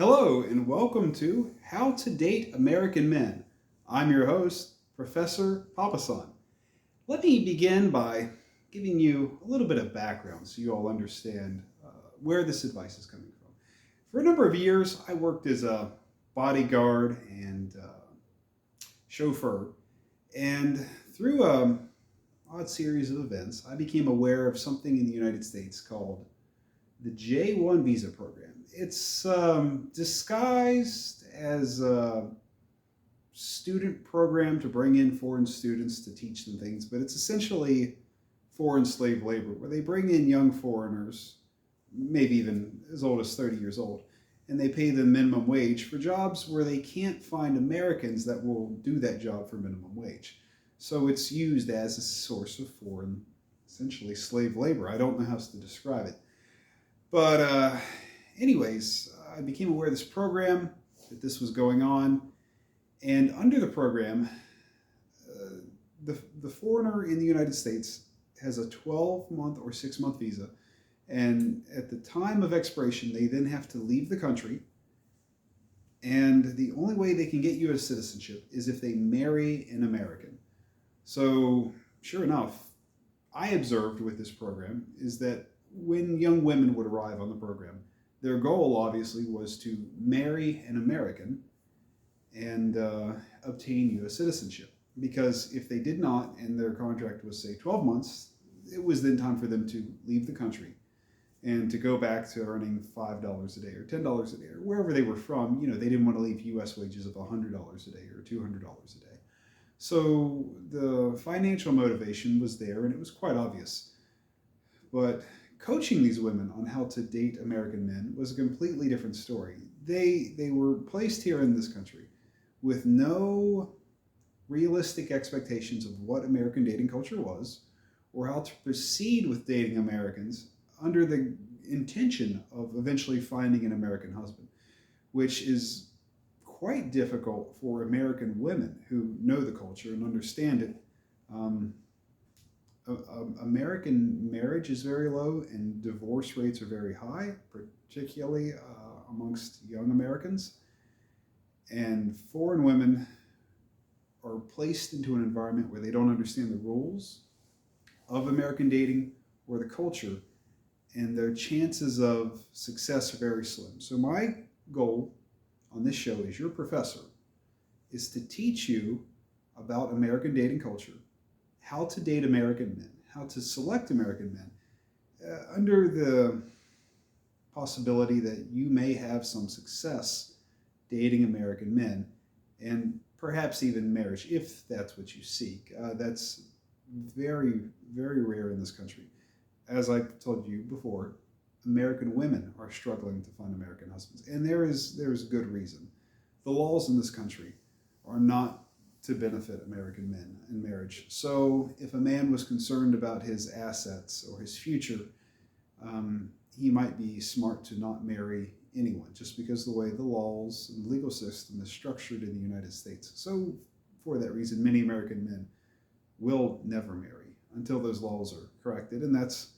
Hello, and welcome to How to Date American Men. I'm your host, Professor Papasan. Let me begin by giving you a little bit of background so you all understand where this advice is coming from. For a number of years, I worked as a bodyguard and chauffeur, and through an odd series of events, I became aware of something in the United States called the J-1 visa program. It's disguised as a student program to bring in foreign students to teach them things, but it's essentially foreign slave labor, where they bring in young foreigners, maybe even as old as 30 years old, and they pay them minimum wage for jobs where they can't find Americans that will do that job for minimum wage. So it's used as a source of foreign, essentially slave labor. I don't know how else to describe it. But anyways, I became aware of this program, that this was going on, and under the program, the foreigner in the United States has a 12-month or 6-month visa, and at the time of expiration, they then have to leave the country, and the only way they can get U.S. citizenship is if they marry an American. So, sure enough, I observed with this program is that when young women would arrive on the program, their goal obviously was to marry an American and obtain U.S. citizenship. Because if they did not, and their contract was, say, 12 months, it was then time for them to leave the country and to go back to earning $5 a day or $10 a day or wherever they were from. You know, they didn't want to leave U.S. wages of $100 a day or $200 a day. So the financial motivation was there, and it was quite obvious. But coaching these women on how to date American men was a completely different story. They were placed here in this country with no realistic expectations of what American dating culture was or how to proceed with dating Americans under the intention of eventually finding an American husband, which is quite difficult for American women who know the culture and understand it. American marriage is very low and divorce rates are very high, particularly amongst young Americans. And foreign women are placed into an environment where they don't understand the rules of American dating or the culture, and their chances of success are very slim. So my goal on this show as your professor is to teach you about American dating culture, how to date American men, how to select American men, under the possibility that you may have some success dating American men, and perhaps even marriage, if that's what you seek. That's very, very rare in this country. As I told you before, American women are struggling to find American husbands, and there's good reason. The laws in this country are not to benefit American men in marriage. So if a man was concerned about his assets or his future, he might be smart to not marry anyone, just because the way the laws and the legal system is structured in the United States. So for that reason, many American men will never marry until those laws are corrected, and that's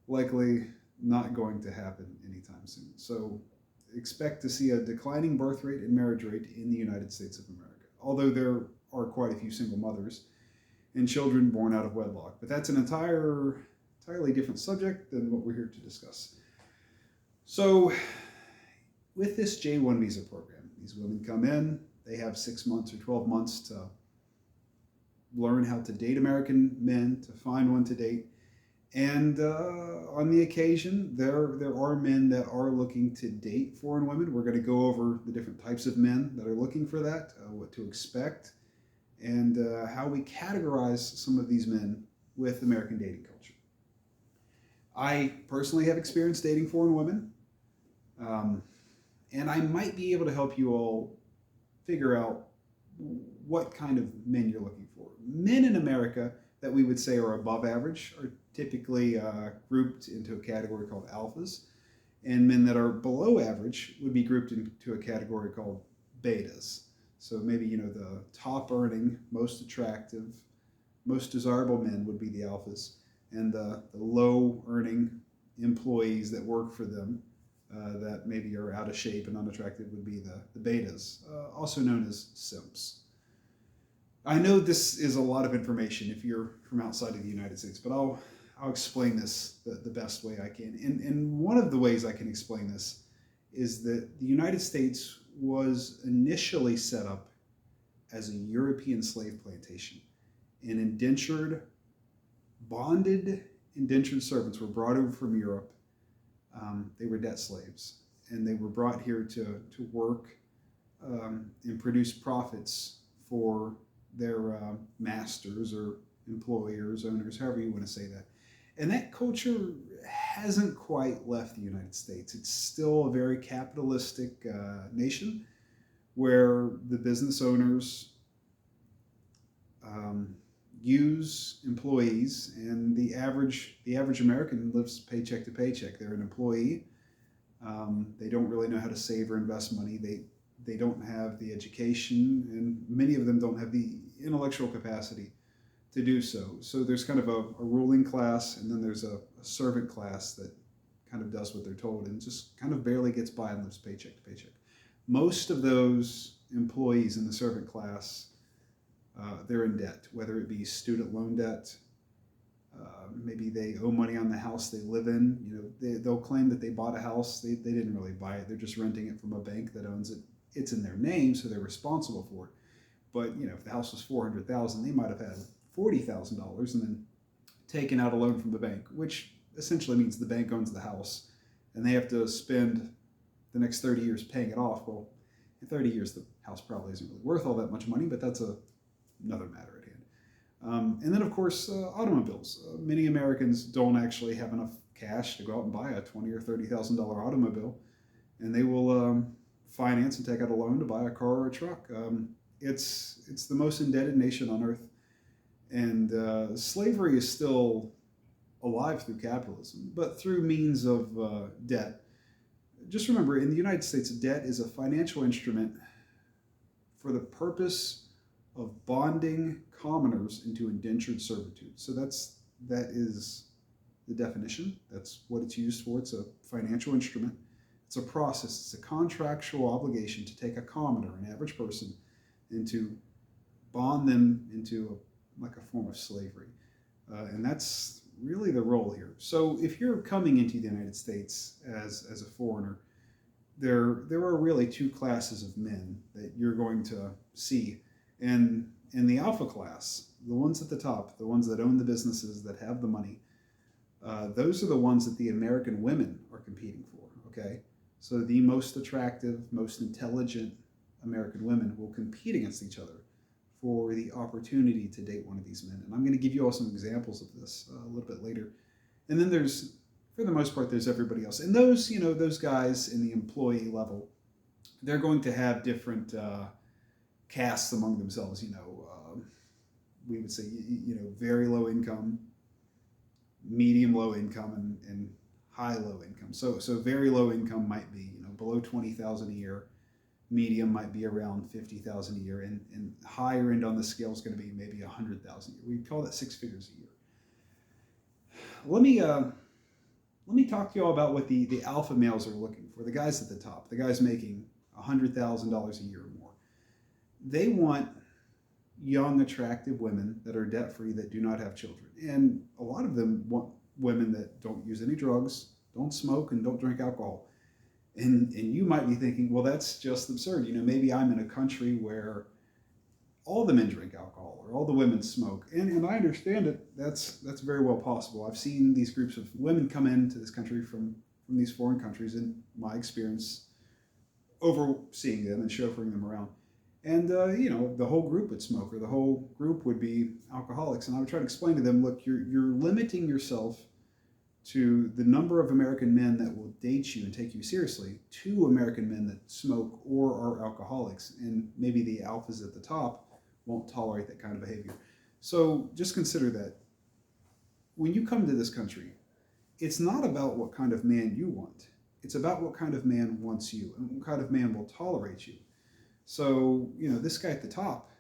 likely not going to happen anytime soon. So expect to see a declining birth rate and marriage rate in the United States of America, although there are quite a few single mothers and children born out of wedlock. But that's an entirely different subject than what we're here to discuss. So with this J-1 visa program, these women come in, they have 6 months or 12 months to learn how to date American men, to find one to date. And on the occasion, there are men that are looking to date foreign women. We're going to go over the different types of men that are looking for that, what to expect, and how we categorize some of these men with American dating culture. I personally have experience dating foreign women, and I might be able to help you all figure out what kind of men you're looking for. Men in America that we would say are above average are typically grouped into a category called alphas, and men that are below average would be grouped into a category called betas. So maybe, the top earning, most attractive, most desirable men would be the alphas, and the low earning employees that work for them that maybe are out of shape and unattractive would be the betas, also known as simps. I know this is a lot of information if you're from outside of the United States, but I'll explain this the best way I can. And one of the ways I can explain this is that the United States was initially set up as a European slave plantation. And bonded indentured servants were brought over from Europe. They were debt slaves, and they were brought here to work and produce profits for their masters or employers, owners, however you want to say that. And that culture hasn't quite left the United States. It's still a very capitalistic nation where the business owners use employees, and the average American lives paycheck to paycheck. They're an employee. They don't really know how to save or invest money. They don't have the education, and many of them don't have the intellectual capacity to do so. So there's kind of a ruling class, and then there's a servant class that kind of does what they're told and just kind of barely gets by and lives paycheck to paycheck. Most of those employees in the servant class, they're in debt, whether it be student loan debt, maybe they owe money on the house they live in. They'll claim that they bought a house. They didn't really buy it. They're just renting it from a bank that owns it. It's in their name, so they're responsible for it. But if the house was $400,000, they might have had $40,000 and then taken out a loan from the bank, which essentially means the bank owns the house, and they have to spend the next 30 years paying it off. Well, in 30 years, the house probably isn't really worth all that much money, but that's another matter at hand. And then, of course, automobiles. Many Americans don't actually have enough cash to go out and buy a $20,000 or $30,000 automobile, and they will finance and take out a loan to buy a car or a truck. It's the most indebted nation on earth, and slavery is still alive through capitalism, but through means of debt. Just remember, in the United States, debt is a financial instrument for the purpose of bonding commoners into indentured servitude. So that is the definition. That's what it's used for. It's a financial instrument. It's a process. It's a contractual obligation to take a commoner, an average person, and to bond them into a form of slavery. And that's really the role here. So if you're coming into the United States as a foreigner, there are really two classes of men that you're going to see. And in the alpha class, the ones at the top, the ones that own the businesses, that have the money, those are the ones that the American women are competing for, okay? So the most attractive, most intelligent American women will compete against each other for the opportunity to date one of these men. And I'm going to give you all some examples of this a little bit later. And then there's, for the most part, there's everybody else. And those guys in the employee level, they're going to have different castes among themselves. We would say, very low income, medium low income, and high low income. So very low income might be, below $20,000 a year. Medium might be around $50,000 a year, and higher end on the scale is going to be maybe $100,000 a year. We call that six figures a year. Let me talk to you all about what the alpha males are looking for. The guys at the top, the guys making $100,000 a year or more. They want young, attractive women that are debt-free, that do not have children. And a lot of them want women that don't use any drugs, don't smoke, and don't drink alcohol. And you might be thinking, well, that's just absurd. Maybe I'm in a country where all the men drink alcohol or all the women smoke. And I understand it. That's very well possible. I've seen these groups of women come into this country from these foreign countries, in my experience, overseeing them and chauffeuring them around. And, the whole group would smoke, or the whole group would be alcoholics. And I would try to explain to them, look, you're limiting yourself to the number of American men that will date you and take you seriously, to American men that smoke or are alcoholics. And maybe the alphas at the top won't tolerate that kind of behavior. So just consider that when you come to this country, it's not about what kind of man you want. It's about what kind of man wants you and what kind of man will tolerate you. So, this guy at the top,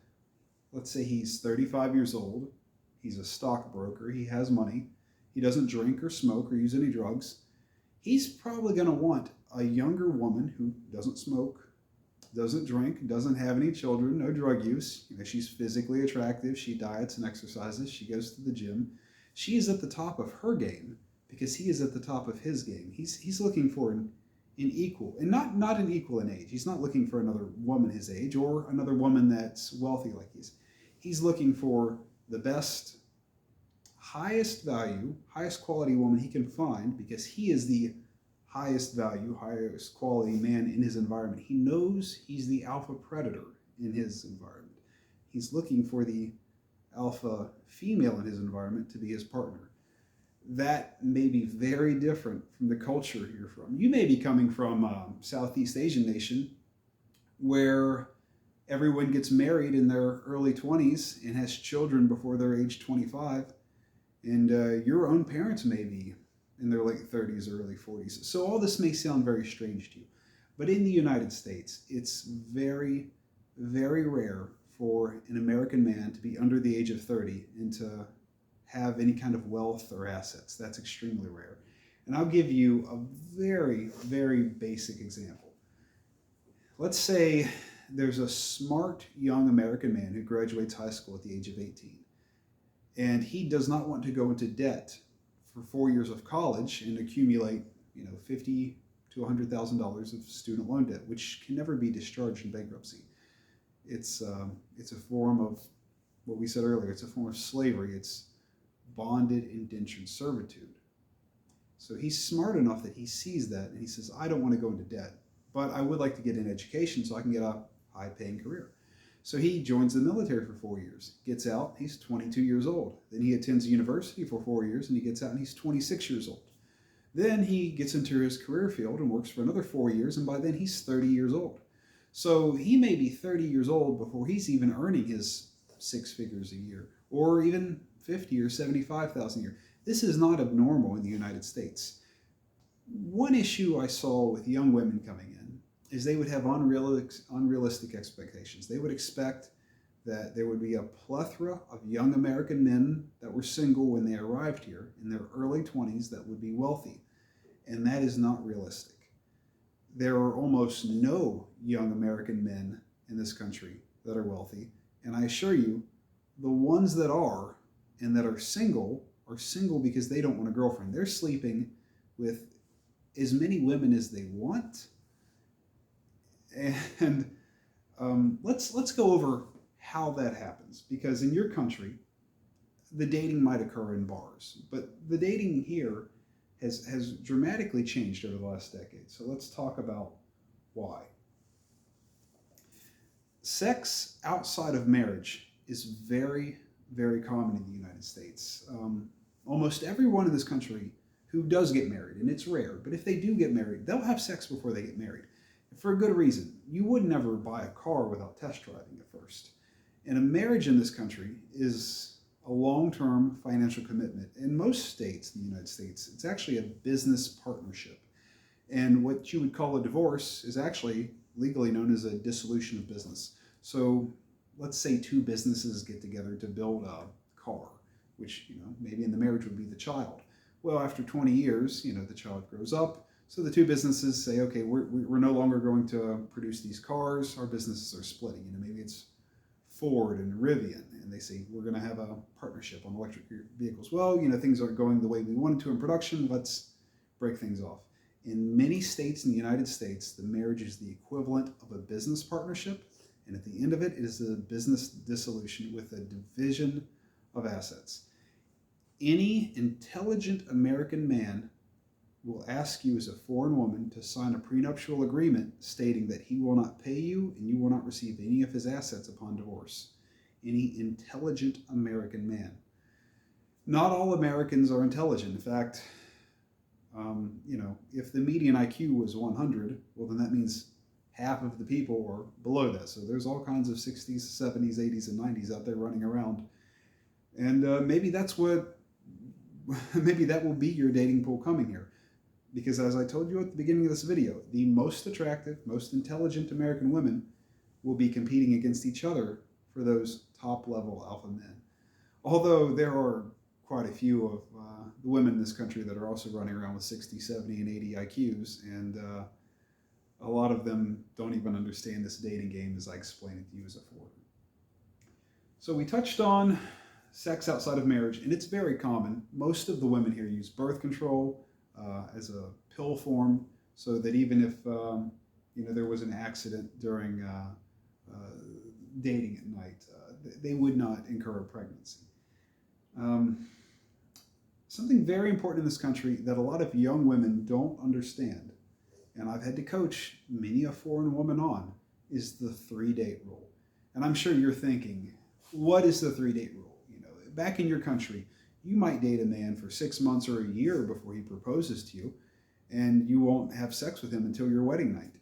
let's say he's 35 years old. He's a stockbroker. He has money. He doesn't drink or smoke or use any drugs. He's probably going to want a younger woman who doesn't smoke, doesn't drink, doesn't have any children, no drug use. She's physically attractive. She diets and exercises. She goes to the gym. She is at the top of her game because he is at the top of his game. He's looking for an equal, and not an equal in age. He's not looking for another woman his age or another woman that's wealthy like he is. He's looking for the best, highest value, highest quality woman he can find because he is the highest value, highest quality man in his environment. He knows he's the alpha predator in his environment. He's looking for the alpha female in his environment to be his partner. That may be very different from the culture you're from. You may be coming from a Southeast Asian nation where everyone gets married in their early 20s and has children before they're age 25, and your own parents may be in their late 30s or early 40s. So all this may sound very strange to you. But in the United States, it's very, very rare for an American man to be under the age of 30 and to have any kind of wealth or assets. That's extremely rare. And I'll give you a very, very basic example. Let's say there's a smart young American man who graduates high school at the age of 18. And he does not want to go into debt for 4 years of college and accumulate, $50,000 to $100,000 of student loan debt, which can never be discharged in bankruptcy. It's a form of what we said earlier. It's a form of slavery. It's bonded indentured servitude. So he's smart enough that he sees that and he says, I don't want to go into debt, but I would like to get an education so I can get a high-paying career. So he joins the military for 4 years, gets out, he's 22 years old. Then he attends university for 4 years and he gets out and he's 26 years old. Then he gets into his career field and works for another 4 years, and by then he's 30 years old. So he may be 30 years old before he's even earning his 6 figures a year, or even 50 or 75,000 a year. This is not abnormal in the United States. One issue I saw with young women coming in is they would have unrealistic expectations. They would expect that there would be a plethora of young American men that were single when they arrived here in their early 20s that would be wealthy. And that is not realistic. There are almost no young American men in this country that are wealthy. And I assure you, the ones that are and that are single because they don't want a girlfriend. They're sleeping with as many women as they want. And let's go over how that happens, because in your country, the dating might occur in bars, but the dating here has dramatically changed over the last decade. So let's talk about why. Sex outside of marriage is very, very common in the United States. Almost everyone in this country who does get married, and it's rare, but if they do get married, they'll have sex before they get married. For a good reason. You would never buy a car without test driving it first. And a marriage in this country is a long-term financial commitment. In most states in the United States, it's actually a business partnership. And what you would call a divorce is actually legally known as a dissolution of business. So let's say two businesses get together to build a car, which maybe in the marriage would be the child. Well, after 20 years, the child grows up. So the two businesses say, okay, we're no longer going to produce these cars. Our businesses are splitting. Maybe it's Ford and Rivian, and they say we're going to have a partnership on electric vehicles. Well, things aren't going the way we wanted to in production. Let's break things off. In many states in the United States, the marriage is the equivalent of a business partnership, and at the end of it, it is a business dissolution with a division of assets. Any intelligent American man will ask you as a foreign woman to sign a prenuptial agreement stating that he will not pay you and you will not receive any of his assets upon divorce. Any intelligent American man. Not all Americans are intelligent. In fact, if the median IQ was 100, well, then that means half of the people are below that. So there's all kinds of 60s, 70s, 80s, and 90s out there running around. And maybe that will be your dating pool coming here. Because as I told you at the beginning of this video, the most attractive, most intelligent American women will be competing against each other for those top-level alpha men. Although there are quite a few of the women in this country that are also running around with 60, 70, and 80 IQs, and a lot of them don't even understand this dating game as I explain it to you as a foreigner. So we touched on sex outside of marriage, and it's very common. Most of the women here use birth control as a pill form, so that even if there was an accident during dating at night, they would not incur a pregnancy. Something very important in this country that a lot of young women don't understand, and I've had to coach many a foreign woman on, is the 3-date rule. And I'm sure you're thinking, what is the 3-date rule? Back in your country, you might date a man for 6 months or a year before he proposes to you, and you won't have sex with him until your wedding night.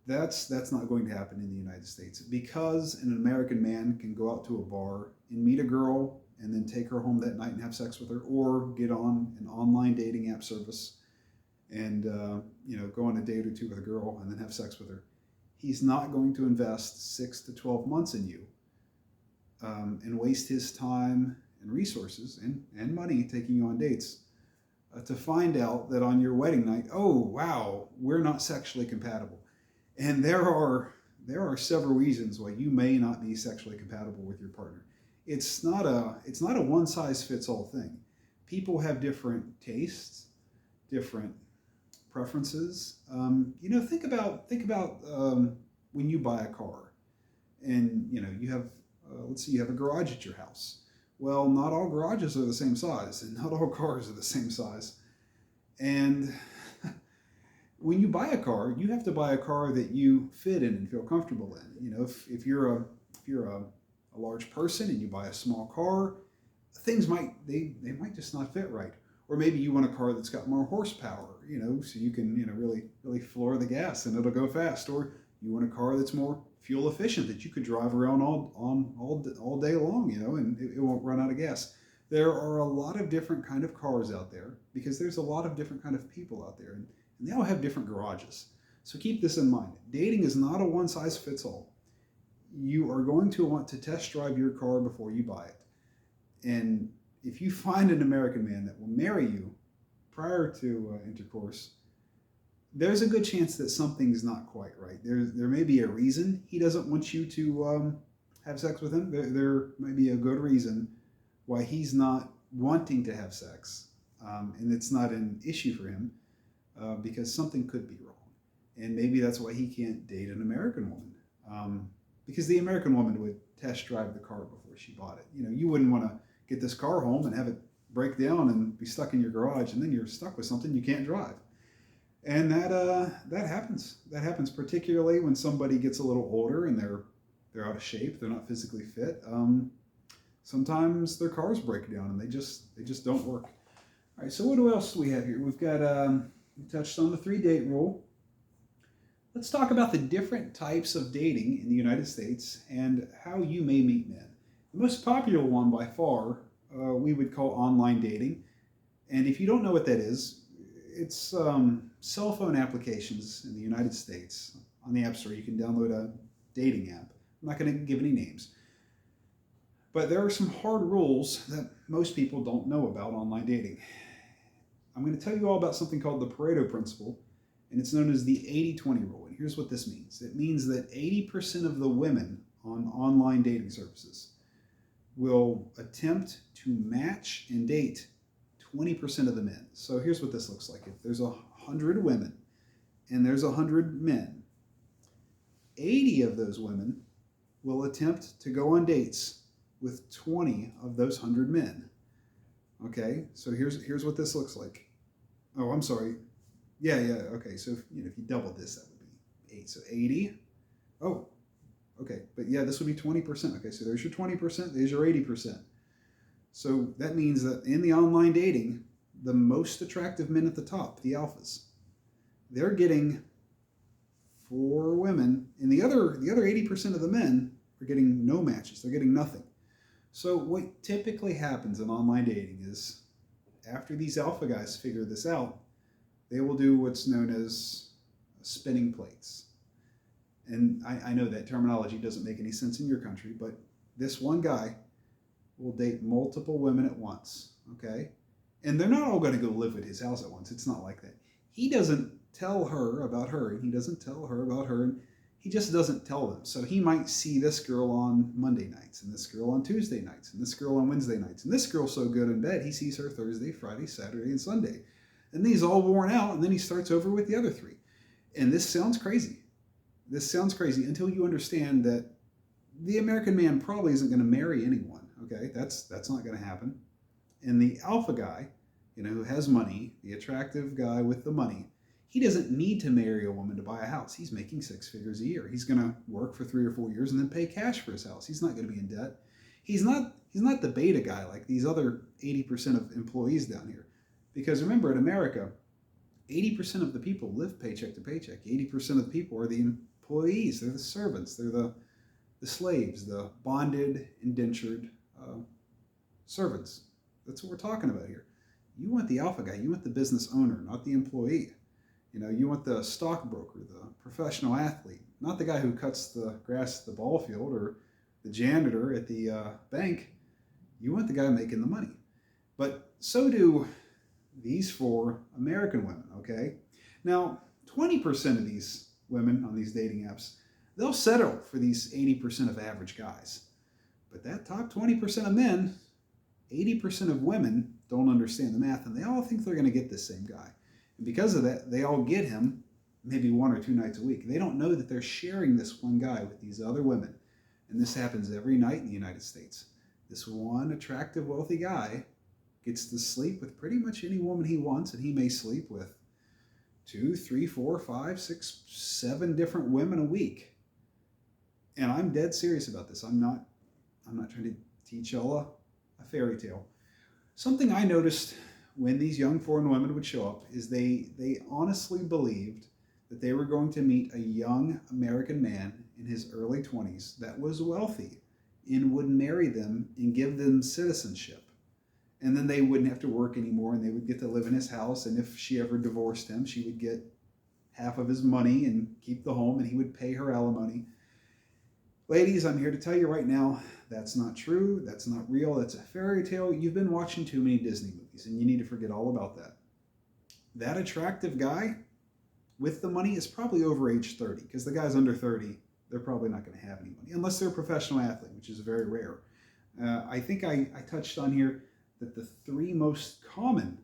That's not going to happen in the United States, because an American man can go out to a bar and meet a girl and then take her home that night and have sex with her, or get on an online dating app service and go on a date or two with a girl and then have sex with her. He's not going to invest 6 to 12 months in you and waste his time and resources and money taking you on dates to find out that on your wedding night, oh wow, we're not sexually compatible. And there are several reasons why you may not be sexually compatible with your partner. It's not a one size fits all thing. People have different tastes, different preferences. Think about when you buy a car, and you have let's say you have a garage at your house. Well, not all garages are the same size, and not all cars are the same size. And when you buy a car, you have to buy a car that you fit in and feel comfortable in. If you're a large person and you buy a small car, things might just not fit right. Or maybe you want a car that's got more horsepower, so you can really floor the gas and it'll go fast. Or you want a car that's more fuel efficient, that you could drive around all day long, and it won't run out of gas. There are a lot of different kind of cars out there because there's a lot of different kind of people out there, and they all have different garages. So keep this in mind. Dating is not a one size fits all. You are going to want to test drive your car before you buy it. And if you find an American man that will marry you prior to intercourse, there's a good chance that something's not quite right. There may be a reason he doesn't want you to have sex with him. There may be a good reason why he's not wanting to have sex, and it's not an issue for him because something could be wrong. And maybe that's why he can't date an American woman, because the American woman would test drive the car before she bought it. You wouldn't want to get this car home and have it break down and be stuck in your garage, and then you're stuck with something you can't drive. And that happens. That happens particularly when somebody gets a little older and they're out of shape. They're not physically fit. Sometimes their cars break down and they just don't work. All right. So what else do we have here? We've got we touched on the 3-date rule. Let's talk about the different types of dating in the United States and how you may meet men. The most popular one by far we would call online dating. And if you don't know what that is, it's cell phone applications in the United States. On the App Store, you can download a dating app. I'm not going to give any names. But there are some hard rules that most people don't know about online dating. I'm going to tell you all about something called the Pareto principle, and it's known as the 80-20 rule. And here's what this means. It means that 80% of the women on online dating services will attempt to match and date 20% of the men. So here's what this looks like. If there's 100 women and there's 100 men, 80 of those women will attempt to go on dates with 20 of those 100 men. Okay, so here's what this looks like. Oh, I'm sorry. Yeah. Okay, so if you doubled this, that would be 8. So 80. Oh, okay. But yeah, this would be 20%. Okay, so there's your 20%. There's your 80%. So that means that in the online dating, the most attractive men at the top, the alphas, they're getting 4 women, and the other 80% of the men are getting no matches. They're getting nothing. So what typically happens in online dating is after these alpha guys figure this out, they will do what's known as spinning plates. And I know that terminology doesn't make any sense in your country, but this one guy will date multiple women at once, okay? And they're not all going to go live at his house at once. It's not like that. He doesn't tell her about her, and he doesn't tell her about her, and he just doesn't tell them. So he might see this girl on Monday nights, and this girl on Tuesday nights, and this girl on Wednesday nights, and this girl's so good in bed, he sees her Thursday, Friday, Saturday, and Sunday. And he's all worn out, and then he starts over with the other three. And this sounds crazy. This sounds crazy until you understand that the American man probably isn't going to marry anyone, okay? That's not going to happen. And the alpha guy, who has money, the attractive guy with the money, he doesn't need to marry a woman to buy a house. He's making 6 figures a year. He's going to work for 3 or 4 years and then pay cash for his house. He's not going to be in debt. He's not the beta guy like these other 80% of employees down here. Because remember, in America, 80% of the people live paycheck to paycheck. 80% of the people are the employees. They're the servants. They're the slaves, the bonded, indentured servants. That's what we're talking about here. You want the alpha guy. You want the business owner, not the employee. You want the stockbroker, the professional athlete, not the guy who cuts the grass at the ball field or the janitor at the bank. You want the guy making the money. But so do these 4 American women, okay? Now, 20% of these women on these dating apps, they'll settle for these 80% of average guys. But that top 20% of men, 80% of women don't understand the math, and they all think they're going to get this same guy. And because of that, they all get him maybe 1 or 2 nights a week. They don't know that they're sharing this one guy with these other women. And this happens every night in the United States. This one attractive, wealthy guy gets to sleep with pretty much any woman he wants, and he may sleep with 2, 3, 4, 5, 6, 7 different women a week. And I'm dead serious about this. I'm not trying to teach y'all a fairy tale. Something I noticed when these young foreign women would show up is they honestly believed that they were going to meet a young American man in his early 20s that was wealthy and would marry them and give them citizenship. And then they wouldn't have to work anymore, and they would get to live in his house. And if she ever divorced him, she would get half of his money and keep the home, and he would pay her alimony. Ladies, I'm here to tell you right now, that's not true. That's not real. That's a fairy tale. You've been watching too many Disney movies, and you need to forget all about that. That attractive guy with the money is probably over age 30, because the guys under 30, they're probably not going to have any money, unless they're a professional athlete, which is very rare. I think I touched on here that the 3 most common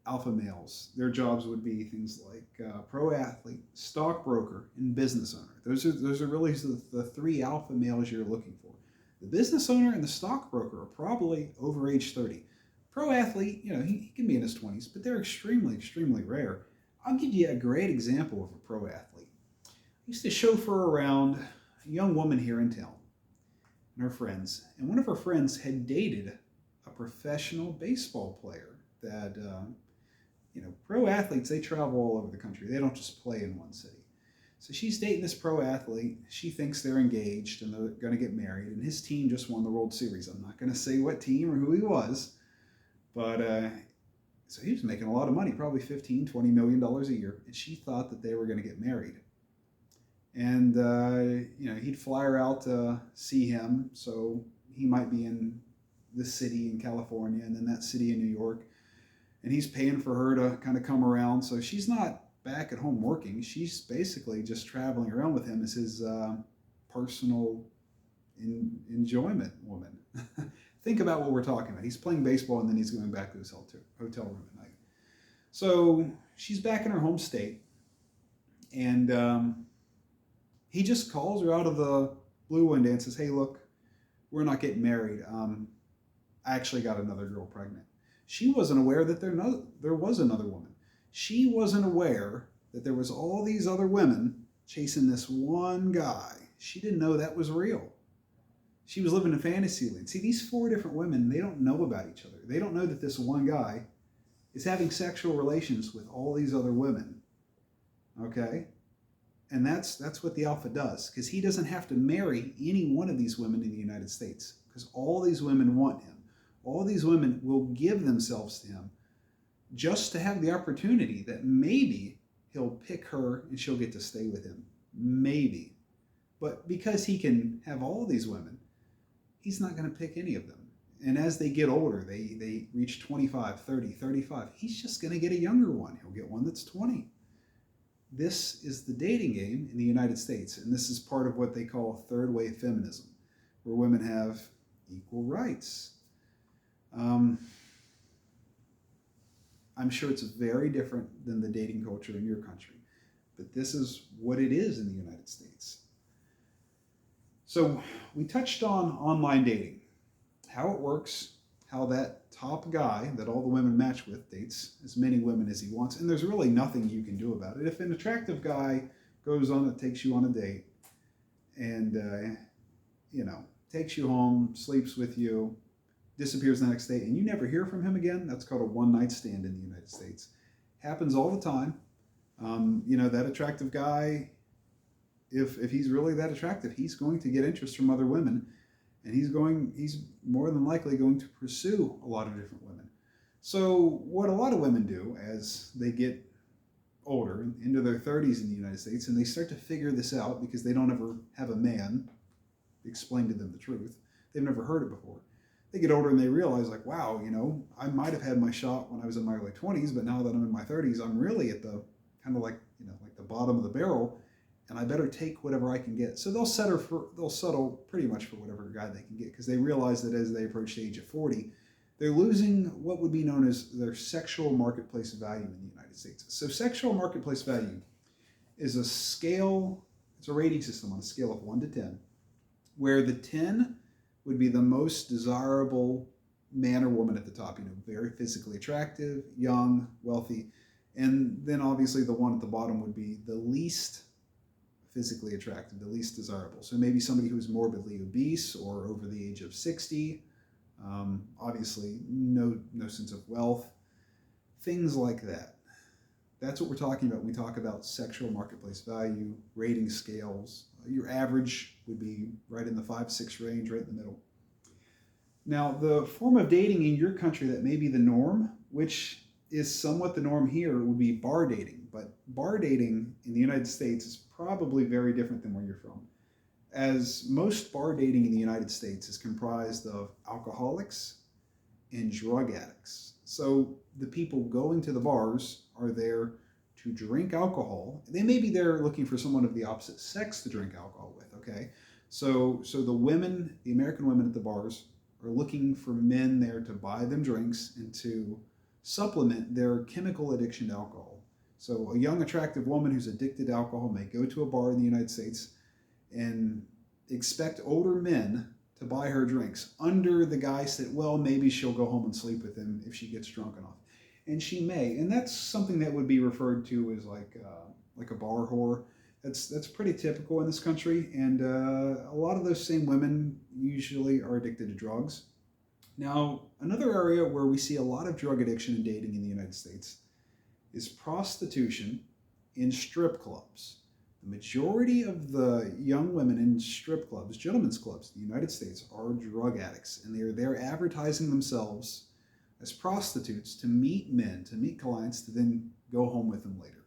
alpha males, their jobs would be things like pro athlete, stockbroker, and business owner. Those are really the 3 alpha males you're looking for. The business owner and the stockbroker are probably over age 30. Pro athlete, he can be in his 20s, but they're extremely, extremely rare. I'll give you a great example of a pro athlete. I used to chauffeur around a young woman here in town and her friends, and one of her friends had dated a professional baseball player that, pro athletes, they travel all over the country. They don't just play in one city. So she's dating this pro athlete. She thinks they're engaged and they're going to get married. And his team just won the World Series. I'm not going to say what team or who he was. But so he was making a lot of money, probably $15, $20 million a year. And she thought that they were going to get married. And, he'd fly her out to see him. So he might be in this city in California and then that city in New York. And he's paying for her to kind of come around. So she's not back at home working. She's basically just traveling around with him as his personal enjoyment woman. Think about what we're talking about. He's playing baseball and then he's going back to his hotel room at night. So she's back in her home state. And he just calls her out of the blue one day and says, "Hey, look, we're not getting married. I actually got another girl pregnant." She wasn't aware that there was another woman. She wasn't aware that there was all these other women chasing this one guy. She didn't know that was real. She was living in fantasy land. See, these 4 different women, they don't know about each other. They don't know that this one guy is having sexual relations with all these other women. Okay? And that's what the alpha does, because he doesn't have to marry any one of these women in the United States, because all these women want him. All these women will give themselves to him just to have the opportunity that maybe he'll pick her and she'll get to stay with him. Maybe. But because he can have all these women, he's not going to pick any of them. And as they get older, they reach 25, 30, 35, he's just going to get a younger one. He'll get one that's 20. this is the dating game in the United States, and this is part of what they call third wave feminism, where women have equal rights. I'm sure it's very different than the dating culture in your country, but this is what it is in the United States. So we touched on online dating, how it works, how that top guy that all the women match with dates as many women as he wants, and there's really nothing you can do about it. If an attractive guy goes on and takes you on a date and, takes you home, sleeps with you, disappears the next day, and you never hear from him again, that's called a one-night stand in the United States. Happens all the time. That attractive guy, if he's really that attractive, he's going to get interest from other women, and he's more than likely going to pursue a lot of different women. So what a lot of women do as they get older, into their 30s in the United States, and they start to figure this out because they don't ever have a man explain to them the truth. They've never heard it before. They get older and they realize, like, wow, I might have had my shot when I was in my early 20s, but now that I'm in my 30s, I'm really at the kind of like the bottom of the barrel, and I better take whatever I can get. So they'll settle pretty much for whatever guy they can get, because they realize that as they approach the age of 40, they're losing what would be known as their sexual marketplace value in the United States. So sexual marketplace value is a scale, it's a rating system on a scale of 1 to 10, where the 10 would be the most desirable man or woman at the top, very physically attractive, young, wealthy, and then obviously the 1 at the bottom would be the least physically attractive, the least desirable. So maybe somebody who's morbidly obese or over the age of 60, obviously no sense of wealth, things like that. That's what we're talking about when we talk about sexual marketplace value, rating scales. Your average would be right in the 5-6 range, right in the middle. Now, the form of dating in your country that may be the norm, which is somewhat the norm here, would be bar dating. But bar dating in the United States is probably very different than where you're from, as most bar dating in the United States is comprised of alcoholics and drug addicts. So the people going to the bars are there to drink alcohol. They may be there looking for someone of the opposite sex to drink alcohol with, okay? So the American women at the bars are looking for men there to buy them drinks and to supplement their chemical addiction to alcohol. So a young, attractive woman who's addicted to alcohol may go to a bar in the United States and expect older men to buy her drinks under the guise that, well, maybe she'll go home and sleep with him if she gets drunk enough. And she may. And that's something that would be referred to as like a bar whore. That's pretty typical in this country. And a lot of those same women usually are addicted to drugs. Now, another area where we see a lot of drug addiction and dating in the United States is prostitution in strip clubs. The majority of the young women in strip clubs, gentlemen's clubs in the United States, are drug addicts, and they're there advertising themselves as prostitutes to meet men, to meet clients, to then go home with them later.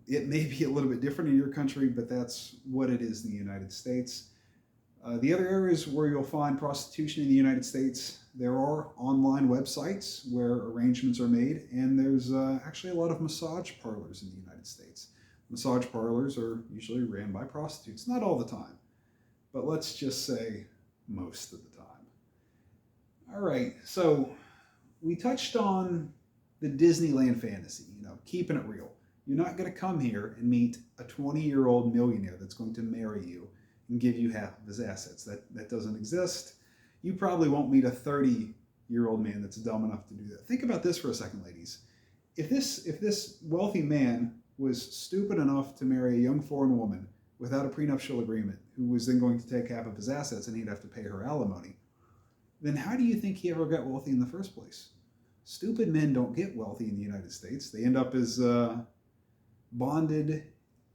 It may be a little bit different in your country, but that's what it is in the United States. The other areas where you'll find prostitution in the United States, there are online websites where arrangements are made, and there's actually a lot of massage parlors in the United States. Massage parlors are usually ran by prostitutes, not all the time, but let's just say most of the time. All right, so we touched on the Disneyland fantasy, keeping it real. You're not going to come here and meet a 20-year-old millionaire that's going to marry you and give you half of his assets. That doesn't exist. You probably won't meet a 30-year-old man that's dumb enough to do that. Think about this for a second, ladies. If this wealthy man was stupid enough to marry a young foreign woman without a prenuptial agreement, who was then going to take half of his assets and he'd have to pay her alimony, then how do you think he ever got wealthy in the first place? Stupid men don't get wealthy in the United States. They end up as bonded,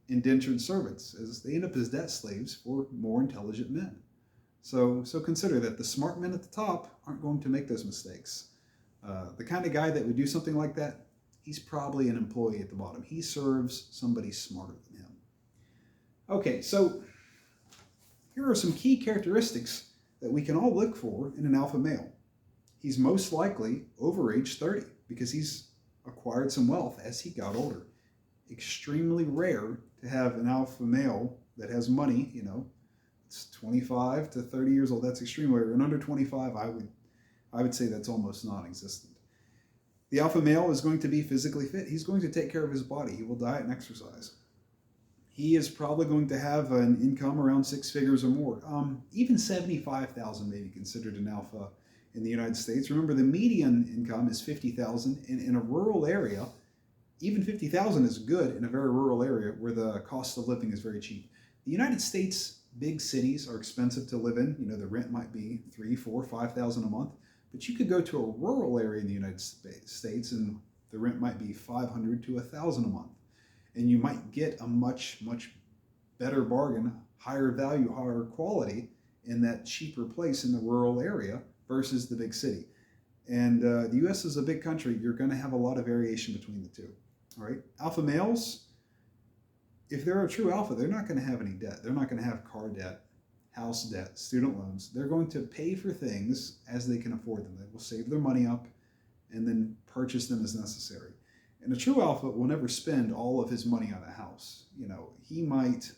indentured servants, as they end up as debt slaves for more intelligent men. So consider that the smart men at the top aren't going to make those mistakes. The kind of guy that would do something like that, he's probably an employee at the bottom. He serves somebody smarter than him. Okay, so here are some key characteristics that we can all look for in an alpha male. He's most likely over age 30 because he's acquired some wealth as he got older. extremely rare to have an alpha male that has money, it's 25 to 30 years old. That's extremely rare. And under 25, I would say that's almost non-existent. The alpha male is going to be physically fit. He's going to take care of his body. He will diet and exercise. He is probably going to have an income around 6 figures or more. Even 75,000 may be considered an alpha in the United States. Remember, the median income is 50,000, and in a rural area, even 50,000 is good in a very rural area where the cost of living is very cheap. The United States, big cities are expensive to live in. The rent might be 3, 4, 5,000 a month, but you could go to a rural area in the United States and the rent might be 500 to 1,000 a month. And you might get a much, much better bargain, higher value, higher quality in that cheaper place in the rural area versus the big city. And the U.S. is a big country. You're going to have a lot of variation between the two. All right. Alpha males, if they're a true alpha, they're not going to have any debt. They're not going to have car debt, house debt, student loans. They're going to pay for things as they can afford them. They will save their money up and then purchase them as necessary. And a true alpha will never spend all of his money on a house. He might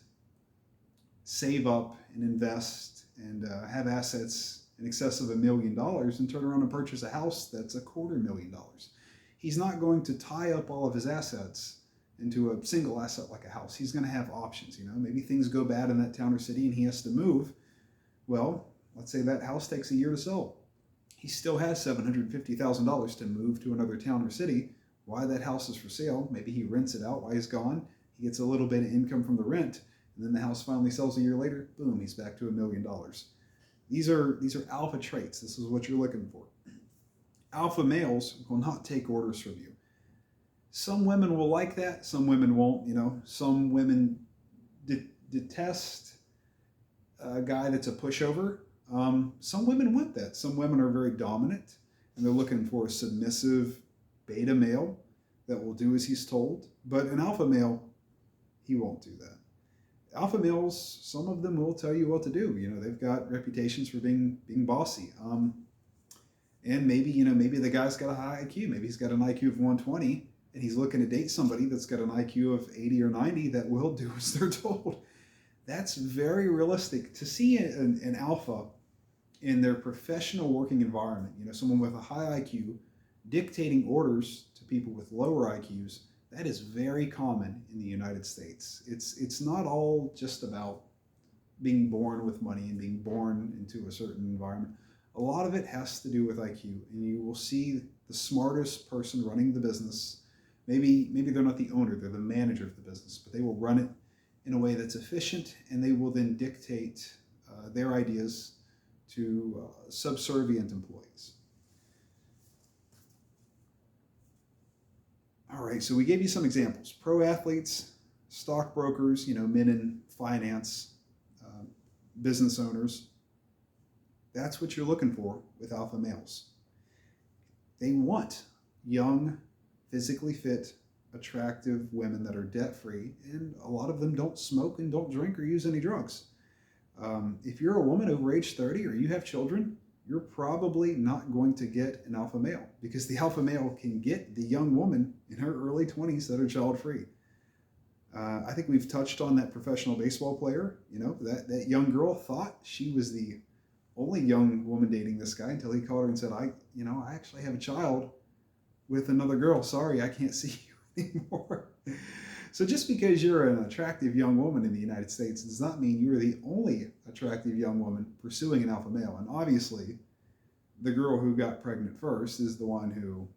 save up and invest and have assets in excess of $1 million and turn around and purchase a house that's $250,000. He's not going to tie up all of his assets into a single asset like a house. He's going to have options. Maybe things go bad in that town or city and he has to move. Well, let's say that house takes a year to sell. He still has $750,000 to move to another town or city. Why that house is for sale. Maybe he rents it out while he's gone. He gets a little bit of income from the rent, and then the house finally sells a year later. Boom, he's back to $1 million. These are alpha traits. This is what you're looking for. Alpha males will not take orders from you. Some women will like that. Some women won't. Some women detest a guy that's a pushover. Some women want that. Some women are very dominant, and they're looking for a submissive beta male that will do as he's told. But an alpha male, he won't do that. Alpha males, some of them will tell you what to do. They've got reputations for being bossy. And maybe the guy's got a high IQ. Maybe he's got an IQ of 120 and he's looking to date somebody that's got an IQ of 80 or 90 that will do as they're told. That's very realistic. To see an alpha in their professional working environment, someone with a high IQ dictating orders to people with lower IQs, that is very common in the United States. It's not all just about being born with money and being born into a certain environment. A lot of it has to do with IQ, and you will see the smartest person running the business. Maybe they're not the owner, they're the manager of the business, but they will run it in a way that's efficient, and they will then dictate their ideas to subservient employees. All right, so we gave you some examples. Pro athletes, stockbrokers, men in finance, business owners. That's what you're looking for with alpha males. They want young, physically fit, attractive women that are debt-free, and a lot of them don't smoke and don't drink or use any drugs. If you're a woman over age 30 or you have children, you're probably not going to get an alpha male, because the alpha male can get the young woman in her early 20s that are child-free. I think we've touched on that professional baseball player. That young girl thought she was the only young woman dating this guy until he called her and said, I actually have a child with another girl. Sorry, I can't see you anymore. So just because you're an attractive young woman in the United States does not mean you're the only attractive young woman pursuing an alpha male. And obviously, the girl who got pregnant first is the one who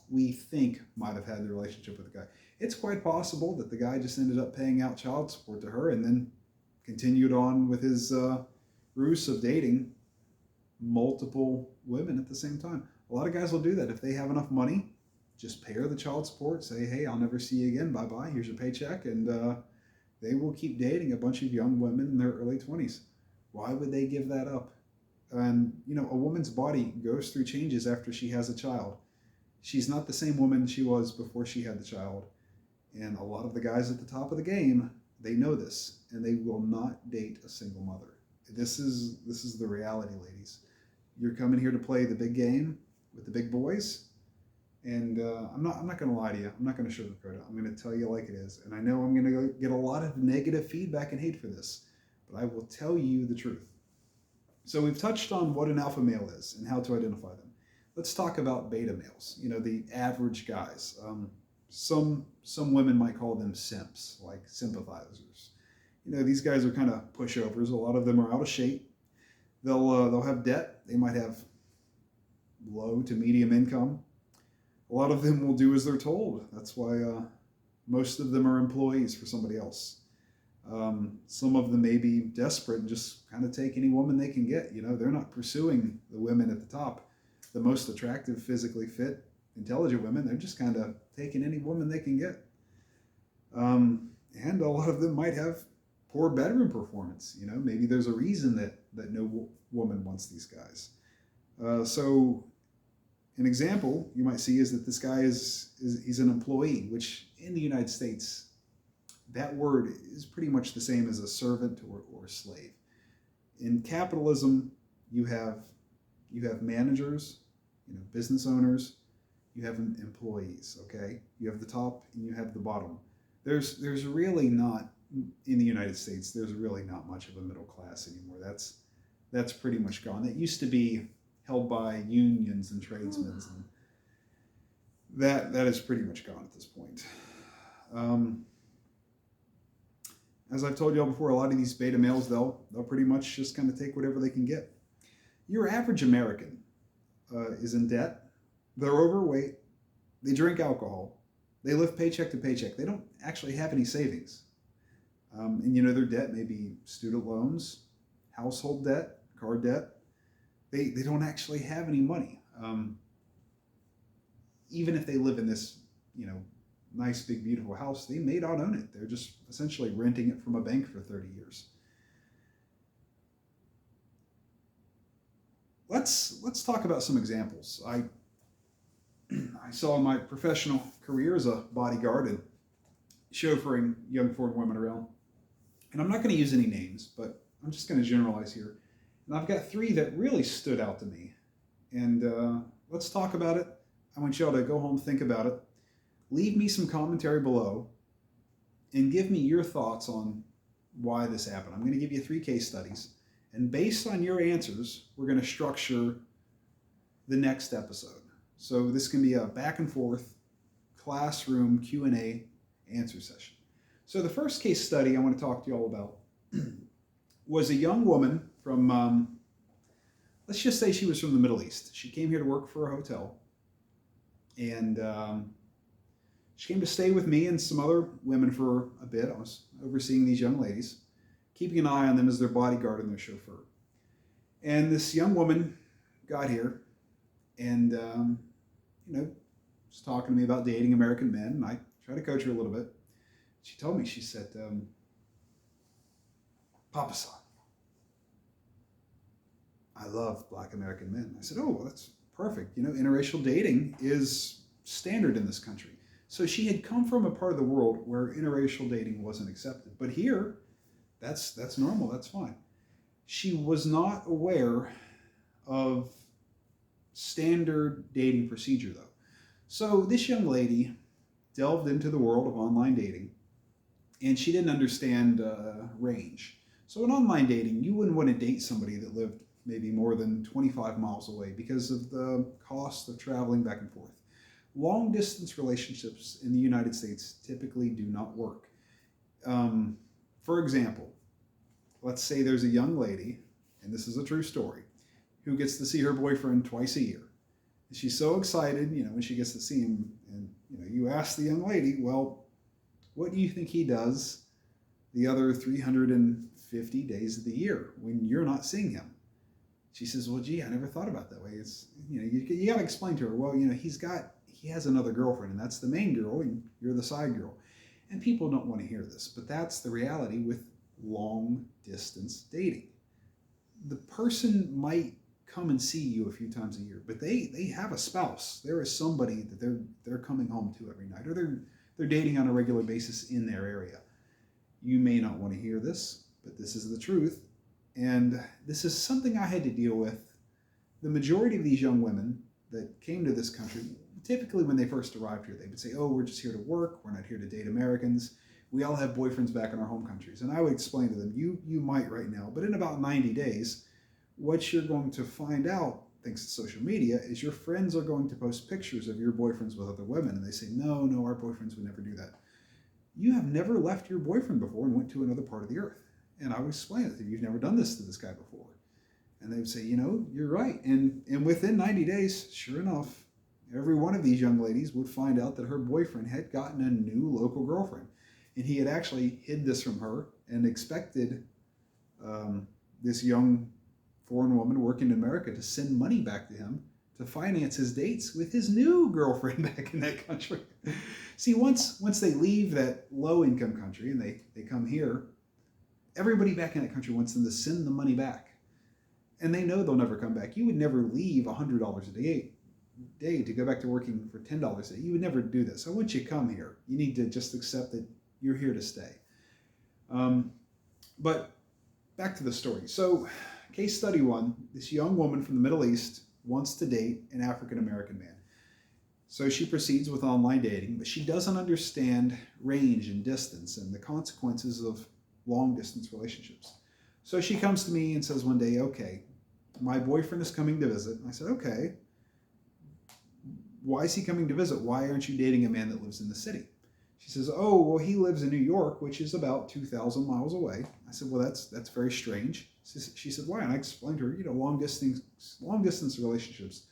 we think might have had the relationship with the guy. It's quite possible that the guy just ended up paying out child support to her and then continued on with his ruse of dating multiple women at the same time. A lot of guys will do that. If they have enough money, just pay her the child support, say, hey, I'll never see you again, bye-bye, here's your paycheck, and they will keep dating a bunch of young women in their early 20s. Why would they give that up? And, a woman's body goes through changes after she has a child. She's not the same woman she was before she had the child. And a lot of the guys at the top of the game, they know this, and they will not date a single mother. This is the reality, ladies. You're coming here to play the big game with the big boys, And I'm not going to lie to you. I'm not going to sugarcoat it. I'm going to tell you like it is. And I know I'm going to get a lot of negative feedback and hate for this, but I will tell you the truth. So we've touched on what an alpha male is and how to identify them. Let's talk about beta males. You know, the average guys. Some women might call them simps, like sympathizers. You know, these guys are kind of pushovers. A lot of them are out of shape. They'll have debt. They might have low to medium income. A lot of them will do as they're told. That's why most of them are employees for somebody else. Some of them may be desperate and just kind of take any woman they can get. You know, they're not pursuing the women at the top, the most attractive, physically fit, intelligent women. They're just kind of taking any woman they can get. And a lot of them might have poor bedroom performance. You know, maybe there's a reason that no woman wants these guys. So an example you might see is that this guy he's an employee, which in the United States, that word is pretty much the same as a servant or a slave. In capitalism, you have managers, you know, business owners, you have employees, okay? You have the top and you have the bottom. There's really not, in the United States, there's really not much of a middle class anymore. That's pretty much gone. That used to be held by unions and tradesmen, and that is pretty much gone at this point. As I've told y'all before, a lot of these beta males, they'll pretty much just kind of take whatever they can get. Your average American is in debt. They're overweight. They drink alcohol. They live paycheck to paycheck. They don't actually have any savings. And you know, their debt may be student loans, household debt, car debt. They don't actually have any money. Even if they live in this, you know, nice, big, beautiful house, they may not own it. They're just essentially renting it from a bank for 30 years. Let's talk about some examples. I saw in my professional career as a bodyguard and chauffeuring young foreign women around. And I'm not going to use any names, but I'm just going to generalize here. And I've got 3 that really stood out to me. And let's talk about it. I want y'all to go home, think about it. Leave me some commentary below and give me your thoughts on why this happened. I'm going to give you 3 case studies. And based on your answers, we're going to structure the next episode. So this can be a back and forth classroom Q&A answer session. So the first case study I want to talk to you all about was a young woman from, let's just say she was from the Middle East. She came here to work for a hotel. And she came to stay with me and some other women for a bit. I was overseeing these young ladies, keeping an eye on them as their bodyguard and their chauffeur. And this young woman got here and, you know, was talking to me about dating American men. And I tried to coach her a little bit. She told me, she said, Papa-san, I love Black American men. I said, oh, well, that's perfect. You know, interracial dating is standard in this country. So she had come from a part of the world where interracial dating wasn't accepted. But here, that's normal, that's fine. She was not aware of standard dating procedure, though. So this young lady delved into the world of online dating, and she didn't understand range. So in online dating, you wouldn't want to date somebody that lived maybe more than 25 miles away because of the cost of traveling back and forth. Long distance relationships in the United States typically do not work. For example, let's say there's a young lady, and this is a true story, who gets to see her boyfriend twice a year. And she's so excited, you know, when she gets to see him, and you know, you ask the young lady, well, what do you think he does the other 350 days of the year when you're not seeing him? She says, well, gee, I never thought about that way. It's, you know, you got to explain to her, well, you know, he has another girlfriend, and that's the main girl, and you're the side girl. And people don't want to hear this, but that's the reality with long distance dating. The person might come and see you a few times a year, but they have a spouse. There is somebody that they're coming home to every night, or they're dating on a regular basis in their area. You may not want to hear this, but this is the truth. And this is something I had to deal with. The majority of these young women that came to this country, typically when they first arrived here, they would say, oh, we're just here to work. We're not here to date Americans. We all have boyfriends back in our home countries. And I would explain to them, you might right now, but in about 90 days, what you're going to find out, thanks to social media, is your friends are going to post pictures of your boyfriends with other women. And they say, no, our boyfriends would never do that. You have never left your boyfriend before and went to another part of the earth. And I would explain it to you, you've never done this to this guy before. And they would say, you're right. And within 90 days, sure enough, every one of these young ladies would find out that her boyfriend had gotten a new local girlfriend. And he had actually hid this from her and expected this young foreign woman working in America to send money back to him to finance his dates with his new girlfriend back in that country. See, once they leave that low-income country and they come here, everybody back in that country wants them to send the money back. And they know they'll never come back. You would never leave $100 a day to go back to working for $10 a day. You would never do this. So once you come here, you need to just accept that you're here to stay. But back to the story. So case study 1, this young woman from the Middle East wants to date an African-American man. So she proceeds with online dating, but she doesn't understand range and distance and the consequences of long-distance relationships. So she comes to me and says one day, okay, my boyfriend is coming to visit. And I said, okay, why is he coming to visit? Why aren't you dating a man that lives in the city? She says, oh, well, he lives in New York, which is about 2,000 miles away. I said, well, that's very strange. She said, why? And I explained to her, long distance relationships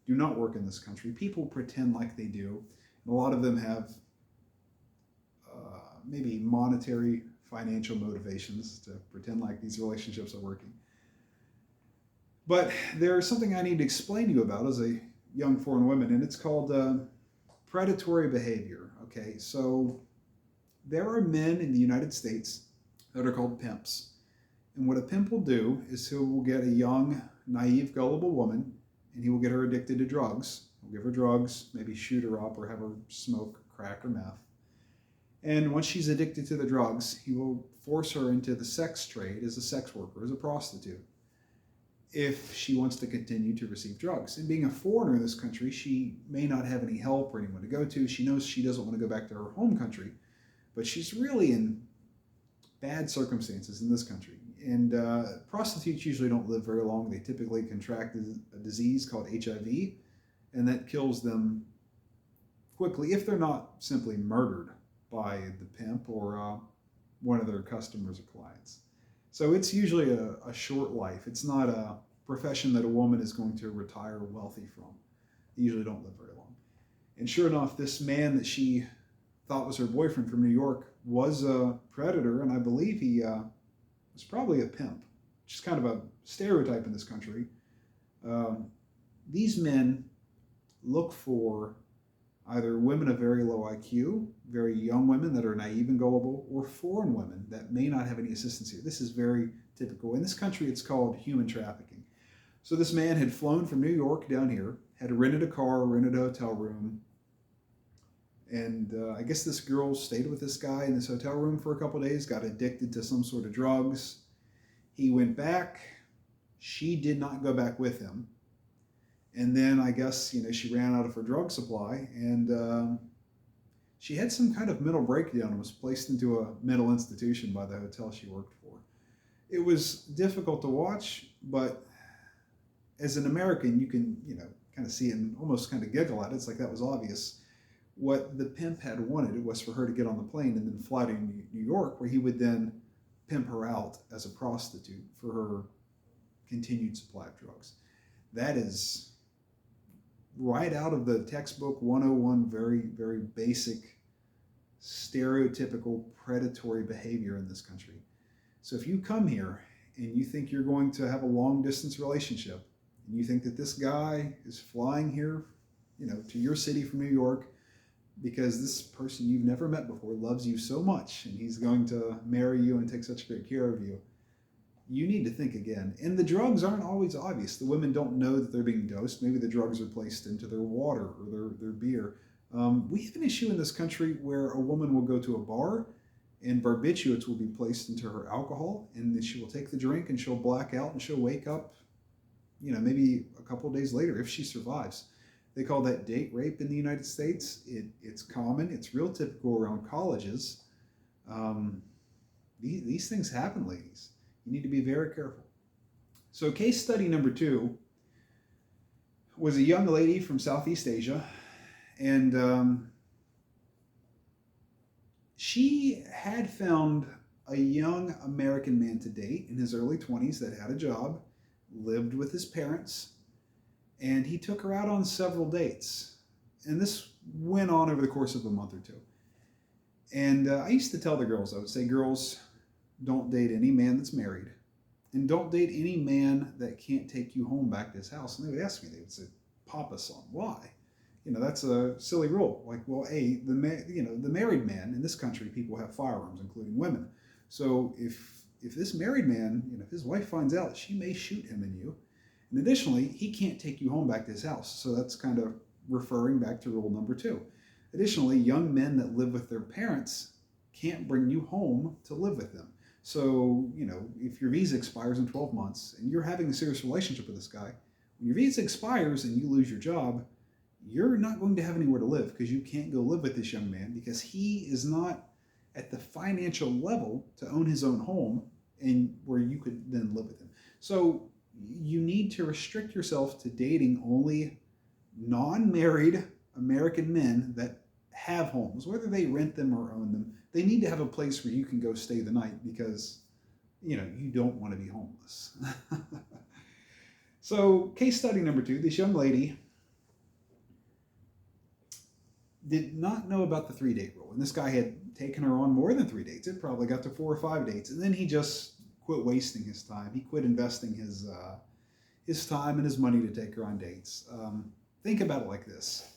do not work in this country. People pretend like they do. And a lot of them have maybe monetary, financial motivations to pretend like these relationships are working. But there's something I need to explain to you about as a young foreign woman, and it's called predatory behavior. Okay, so there are men in the United States that are called pimps. And what a pimp will do is he will get a young, naive, gullible woman, and he will get her addicted to drugs. He'll give her drugs, maybe shoot her up or have her smoke crack or meth. And once she's addicted to the drugs, he will force her into the sex trade as a sex worker, as a prostitute, if she wants to continue to receive drugs. And being a foreigner in this country, she may not have any help or anyone to go to. She knows she doesn't want to go back to her home country, but she's really in bad circumstances in this country. And prostitutes usually don't live very long. They typically contract a disease called HIV, and that kills them quickly if they're not simply murdered by the pimp or one of their customers or clients. So it's usually a short life. It's not a profession that a woman is going to retire wealthy from. They usually don't live very long. And sure enough, this man that she thought was her boyfriend from New York was a predator, and I believe he was probably a pimp, which is kind of a stereotype in this country. These men look for either women of very low IQ, very young women that are naive and gullible, or foreign women that may not have any assistance here. This is very typical. In this country, it's called human trafficking. So this man had flown from New York down here, had rented a car, rented a hotel room, and I guess this girl stayed with this guy in this hotel room for a couple of days, got addicted to some sort of drugs. He went back. She did not go back with him. And then I guess, she ran out of her drug supply, and she had some kind of mental breakdown and was placed into a mental institution by the hotel she worked for. It was difficult to watch, but as an American, you can, kind of see it and almost kind of giggle at it. It's like that was obvious. What the pimp had wanted was for her to get on the plane and then fly to New York, where he would then pimp her out as a prostitute for her continued supply of drugs. That is right out of the textbook 101, very, very basic, stereotypical predatory behavior in this country. So if you come here and you think you're going to have a long distance relationship, and you think that this guy is flying here, to your city from New York, because this person you've never met before loves you so much, and he's going to marry you and take such great care of you, you need to think again. And the drugs aren't always obvious. The women don't know that they're being dosed. Maybe the drugs are placed into their water or their beer. We have an issue in this country where a woman will go to a bar and barbiturates will be placed into her alcohol, and then she will take the drink and she'll black out and she'll wake up, maybe a couple of days later if she survives. They call that date rape in the United States. It's common. It's real typical around colleges. Um, these things happen, ladies. You need to be very careful. So case study number 2 was a young lady from Southeast Asia, and she had found a young American man to date in his early 20s that had a job, lived with his parents, and he took her out on several dates. And this went on over the course of a month or two. And I used to tell the girls, I would say, girls, don't date any man that's married. And don't date any man that can't take you home back to his house. And they would ask me, they would say, Papa son, why? That's a silly rule. Like, well, the married man in this country, people have firearms, including women. So if this married man, if his wife finds out, she may shoot him and you. And additionally, he can't take you home back to his house. So that's kind of referring back to rule number 2. Additionally, young men that live with their parents can't bring you home to live with them. So, if your visa expires in 12 months and you're having a serious relationship with this guy, when your visa expires and you lose your job, you're not going to have anywhere to live because you can't go live with this young man because he is not at the financial level to own his own home and where you could then live with him. So you need to restrict yourself to dating only non-married American men that have homes, whether they rent them or own them. They need to have a place where you can go stay the night because, you don't want to be homeless. So case study number 2, this young lady did not know about the 3-date rule. And this guy had taken her on more than 3 dates. It probably got to 4 or 5 dates. And then he just quit wasting his time. He quit investing his time and his money to take her on dates. Think about it like this.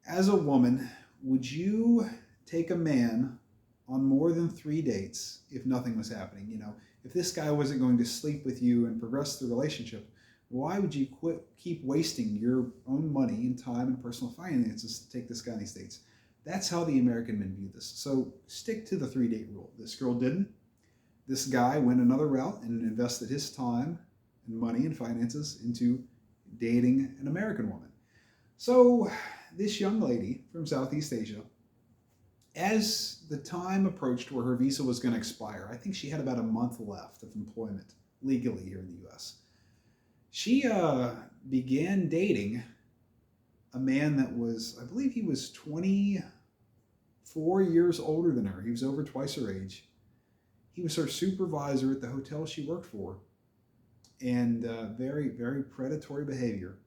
As a woman, would you take a man on more than 3 dates if nothing was happening? If this guy wasn't going to sleep with you and progress the relationship, why would you keep wasting your own money and time and personal finances to take this guy on these dates? That's how the American men view this. So stick to the 3-date rule. This girl didn't. This guy went another route and invested his time and money and finances into dating an American woman. So this young lady from Southeast Asia, as the time approached where her visa was going to expire, I think she had about a month left of employment legally here in the U.S., she began dating a man that was, I believe he was 24 years older than her. He was over twice her age. He was her supervisor at the hotel she worked for. And very, very predatory behavior.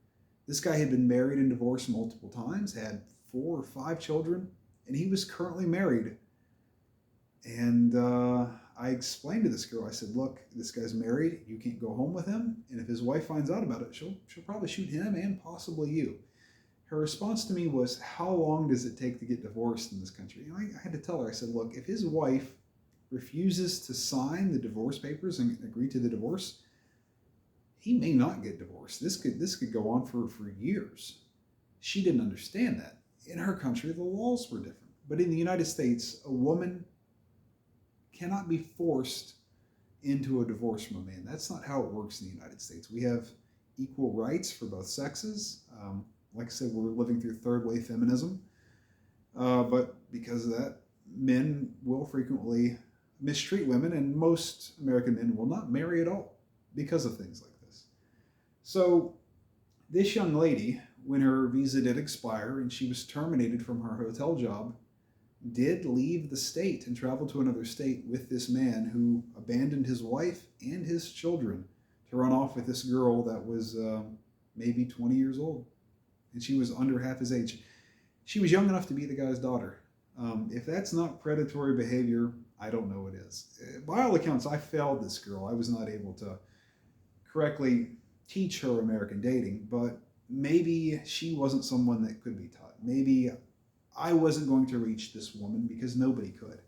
This guy had been married and divorced multiple times, had 4 or 5 children, and he was currently married. And I explained to this girl, I said, look, this guy's married, you can't go home with him, and if his wife finds out about it, she'll probably shoot him and possibly you. Her response to me was, how long does it take to get divorced in this country? I had to tell her, I said, look, if his wife refuses to sign the divorce papers and agree to the divorce, he may not get divorced. This could go on for years. She didn't understand that. In her country, the laws were different. But in the United States, a woman cannot be forced into a divorce from a man. That's not how it works in the United States. We have equal rights for both sexes. Like I said, we're living through third wave feminism. But because of that, men will frequently mistreat women, and most American men will not marry at all because of things like this. So this young lady, when her visa did expire and she was terminated from her hotel job, did leave the state and travel to another state with this man who abandoned his wife and his children to run off with this girl that was maybe 20 years old. And she was under half his age. She was young enough to be the guy's daughter. If that's not predatory behavior, I don't know what is. By all accounts, I failed this girl. I was not able to correctly teach her American dating, but maybe she wasn't someone that could be taught. Maybe I wasn't going to reach this woman because nobody could.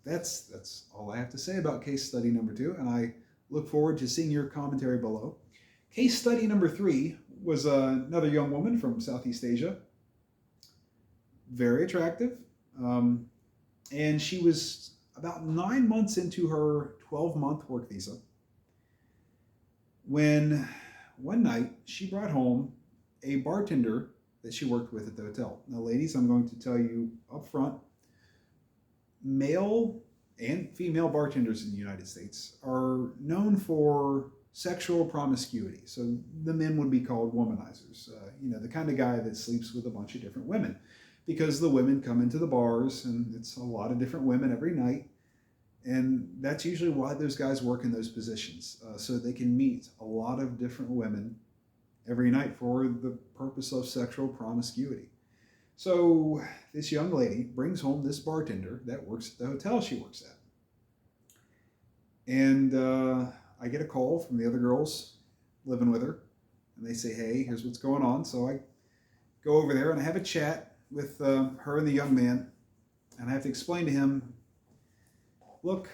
That's all I have to say about case study number 2, and I look forward to seeing your commentary below. Case study number 3 was another young woman from Southeast Asia, very attractive, and she was about 9 months into her 12-month work visa when one night she brought home a bartender that she worked with at the hotel. Now, ladies, I'm going to tell you up front, male and female bartenders in the United States are known for sexual promiscuity. So the men would be called womanizers, the kind of guy that sleeps with a bunch of different women, because the women come into the bars and it's a lot of different women every night. And that's usually why those guys work in those positions, so they can meet a lot of different women every night for the purpose of sexual promiscuity. So this young lady brings home this bartender that works at the hotel she works at. And I get a call from the other girls living with her, and they say, hey, here's what's going on. So I go over there and I have a chat with her and the young man, and I have to explain to him, look,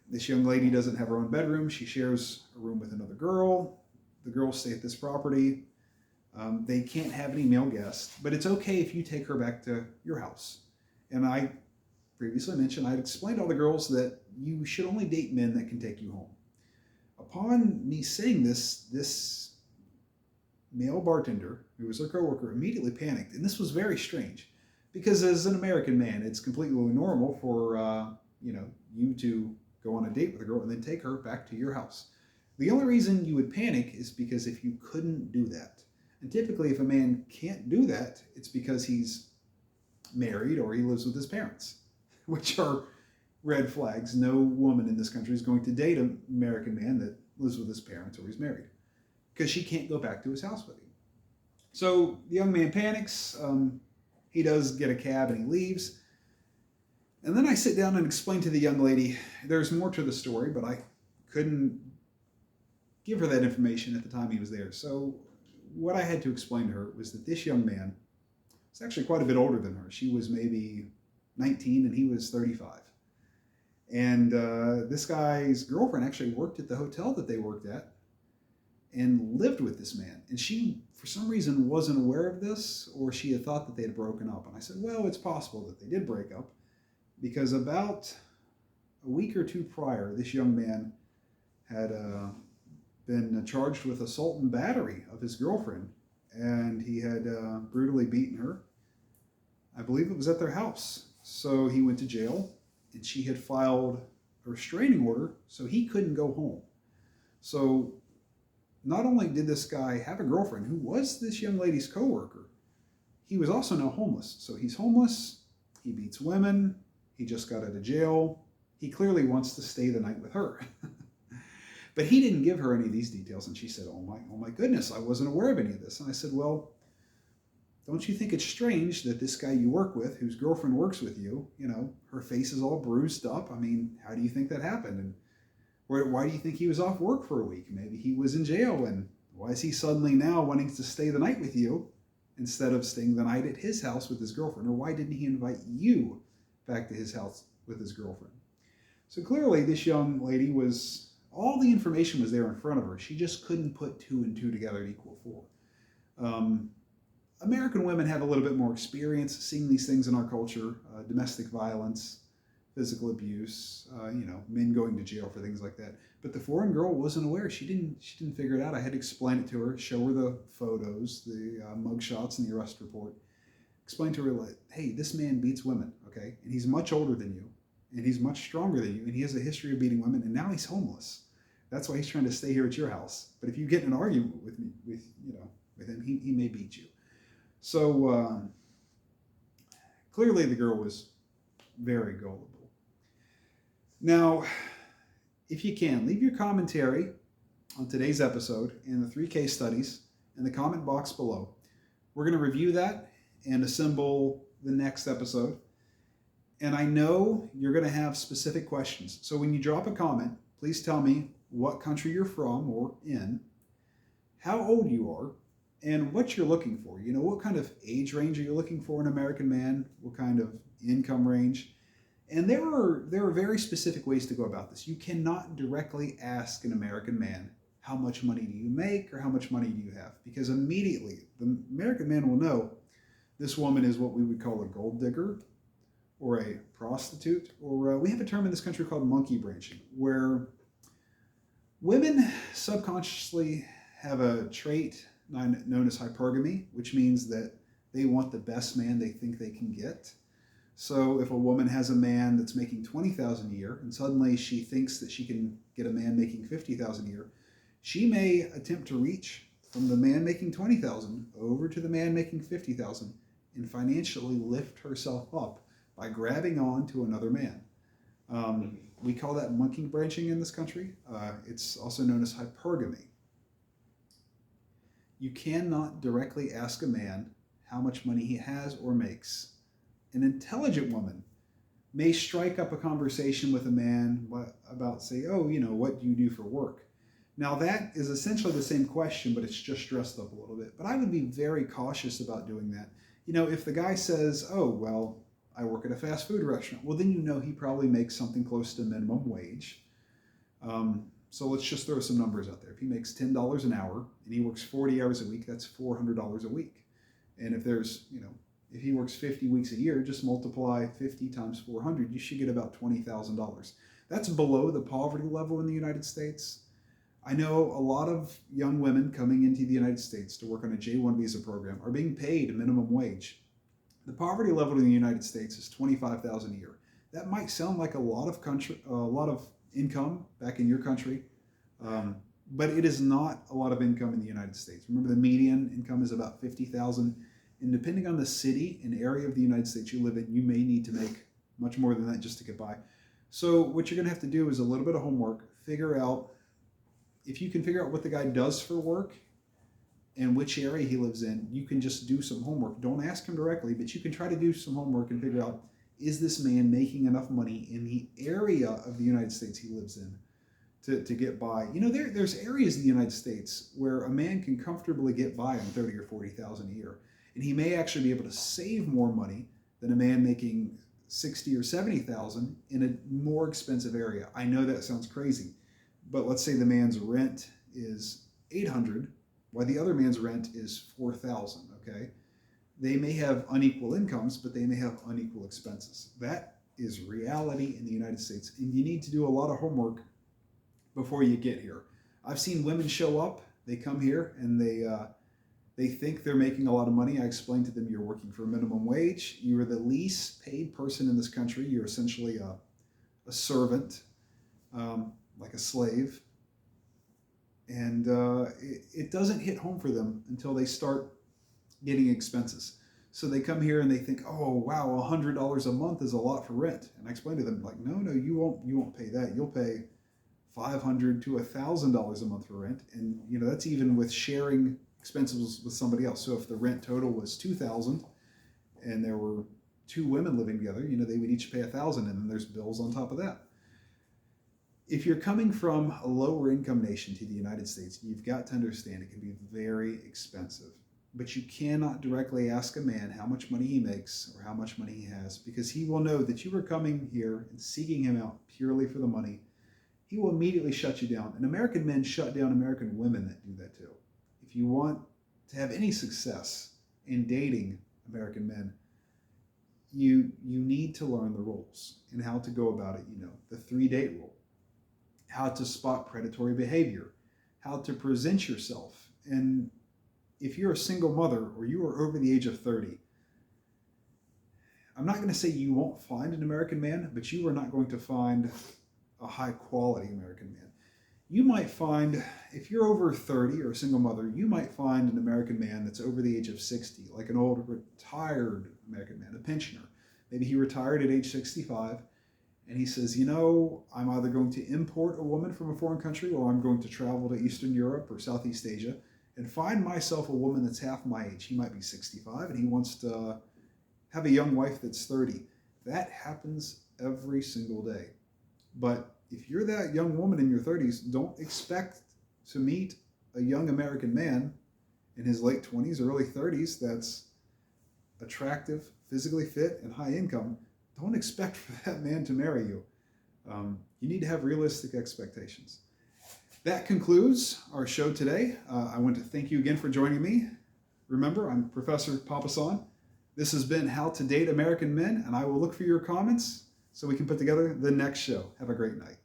this young lady doesn't have her own bedroom. She shares a room with another girl. The girls stay at this property. They can't have any male guests, but it's okay if you take her back to your house. And I previously mentioned, I'd explained to all the girls that you should only date men that can take you home. Upon me saying this male bartender, who was her coworker, immediately panicked. And this was very strange, because as an American man, it's completely normal for you to go on a date with a girl and then take her back to your house. The only reason you would panic is because if you couldn't do that. And typically, if a man can't do that, it's because he's married or he lives with his parents, which are red flags. No woman in this country is going to date an American man that lives with his parents or he's married, because she can't go back to his house with him. So the young man panics. He does get a cab and he leaves. And then I sit down and explain to the young lady, there's more to the story, but I couldn't give her that information at the time he was there. So what I had to explain to her was that this young man was actually quite a bit older than her. She was maybe 19 and he was 35. And this guy's girlfriend actually worked at the hotel that they worked at and lived with this man. And she, for some reason, wasn't aware of this, or she had thought that they had broken up. And I said, well, it's possible that they did break up, because about a week or two prior, this young man had been charged with assault and battery of his girlfriend, and he had brutally beaten her. I believe it was at their house. So he went to jail, and she had filed a restraining order, so he couldn't go home. So not only did this guy have a girlfriend who was this young lady's coworker, he was also now homeless. So he's homeless, he beats women, he just got out of jail. He clearly wants to stay the night with her. But he didn't give her any of these details. And she said, oh my goodness, I wasn't aware of any of this. And I said, well, don't you think it's strange that this guy you work with, whose girlfriend works with you, her face is all bruised up? I mean, how do you think that happened? And why do you think he was off work for a week? Maybe he was in jail. And why is he suddenly now wanting to stay the night with you instead of staying the night at his house with his girlfriend? Or why didn't he invite you back to his house with his girlfriend? So clearly this young lady all the information was there in front of her. She just couldn't put two and two together to equal four. American women have a little bit more experience seeing these things in our culture, domestic violence, physical abuse, men going to jail for things like that. But the foreign girl wasn't aware. She didn't figure it out. I had to explain it to her, show her the photos, the mugshots and the arrest report. Explain to her, like, hey, this man beats women, okay? And he's much older than you, and he's much stronger than you, and he has a history of beating women, and now he's homeless. That's why he's trying to stay here at your house. But if you get in an argument with him, he may beat you. So clearly the girl was very gullible. Now, if you can, leave your commentary on today's episode and the 3 case studies in the comment box below. We're going to review that and assemble the next episode. And I know you're going to have specific questions. So when you drop a comment, please tell me what country you're from or in, how old you are, and what you're looking for. What kind of age range are you looking for in an American man? What kind of income range? And there are very specific ways to go about this. You cannot directly ask an American man, how much money do you make or how much money do you have? Because immediately the American man will know this woman is what we would call a gold digger or a prostitute, or we have a term in this country called monkey branching, where women subconsciously have a trait known as hypergamy, which means that they want the best man they think they can get. So if a woman has a man that's making $20,000 a year, and suddenly she thinks that she can get a man making $50,000 a year, she may attempt to reach from the man making $20,000 over to the man making $50,000 and financially lift herself up by grabbing on to another man. We call that monkey branching in this country. It's also known as hypergamy. You cannot directly ask a man how much money he has or makes. An intelligent woman may strike up a conversation with a man about, say, oh, what do you do for work? Now that is essentially the same question, but it's just dressed up a little bit. But I would be very cautious about doing that. If the guy says, oh, well, I work at a fast food restaurant, well, then he probably makes something close to minimum wage. So let's just throw some numbers out there. If he makes $10 an hour and he works 40 hours a week, that's $400 a week. And if he works 50 weeks a year, just multiply 50 times 400, you should get about $20,000. That's below the poverty level in the United States. I know a lot of young women coming into the United States to work on a J-1 visa program are being paid minimum wage. The poverty level in the United States is $25,000 a year. That might sound like a lot of income back in your country, but it is not a lot of income in the United States. Remember, the median income is about $50,000, and depending on the city and area of the United States you live in, you may need to make much more than that just to get by. So what you're going to have to do is a little bit of homework. If you can figure out what the guy does for work and which area he lives in, you can just do some homework. Don't ask him directly, but you can try to do some homework and figure out, is this man making enough money in the area of the United States he lives in to get by? There's areas in the United States where a man can comfortably get by on $30,000 or $40,000 a year, and he may actually be able to save more money than a man making $60,000 or $70,000 in a more expensive area. I know that sounds crazy, but let's say the man's rent is $800, while the other man's rent is $4,000. Okay, they may have unequal incomes, but they may have unequal expenses. That is reality in the United States, and you need to do a lot of homework before you get here. I've seen women show up, they come here, and they think they're making a lot of money. I explain to them, you're working for minimum wage. You are the least paid person in this country. You're essentially a servant, like a slave. And it doesn't hit home for them until they start getting expenses. So they come here and they think, oh, wow, $100 a month is a lot for rent. And I explain to them, like, no, you won't pay that. You'll pay $500 to $1,000 a month for rent. And, that's even with sharing expenses with somebody else. So if the rent total was $2,000 and there were two women living together, they would each pay $1,000, and then there's bills on top of that. If you're coming from a lower income nation to the United States, you've got to understand it can be very expensive. But you cannot directly ask a man how much money he makes or how much money he has, because he will know that you are coming here and seeking him out purely for the money. He will immediately shut you down. And American men shut down American women that do that too. If you want to have any success in dating American men, you need to learn the rules and how to go about it. The 3-date rule, how to spot predatory behavior, how to present yourself. And if you're a single mother or you are over the age of 30, I'm not going to say you won't find an American man, but you are not going to find a high quality American man. You might find, if you're over 30 or a single mother, you might find an American man that's over the age of 60, like an old retired American man, a pensioner. Maybe he retired at age 65, and he says, I'm either going to import a woman from a foreign country, or I'm going to travel to Eastern Europe or Southeast Asia and find myself a woman that's half my age. He might be 65, and he wants to have a young wife that's 30. That happens every single day. But if you're that young woman in your 30s, don't expect to meet a young American man in his late 20s, early 30s that's attractive, physically fit, and high income. Don't expect for that man to marry you. You need to have realistic expectations. That concludes our show today. I want to thank you again for joining me. Remember, I'm Professor Papasan. This has been How to Date American Men, and I will look for your comments so we can put together the next show. Have a great night.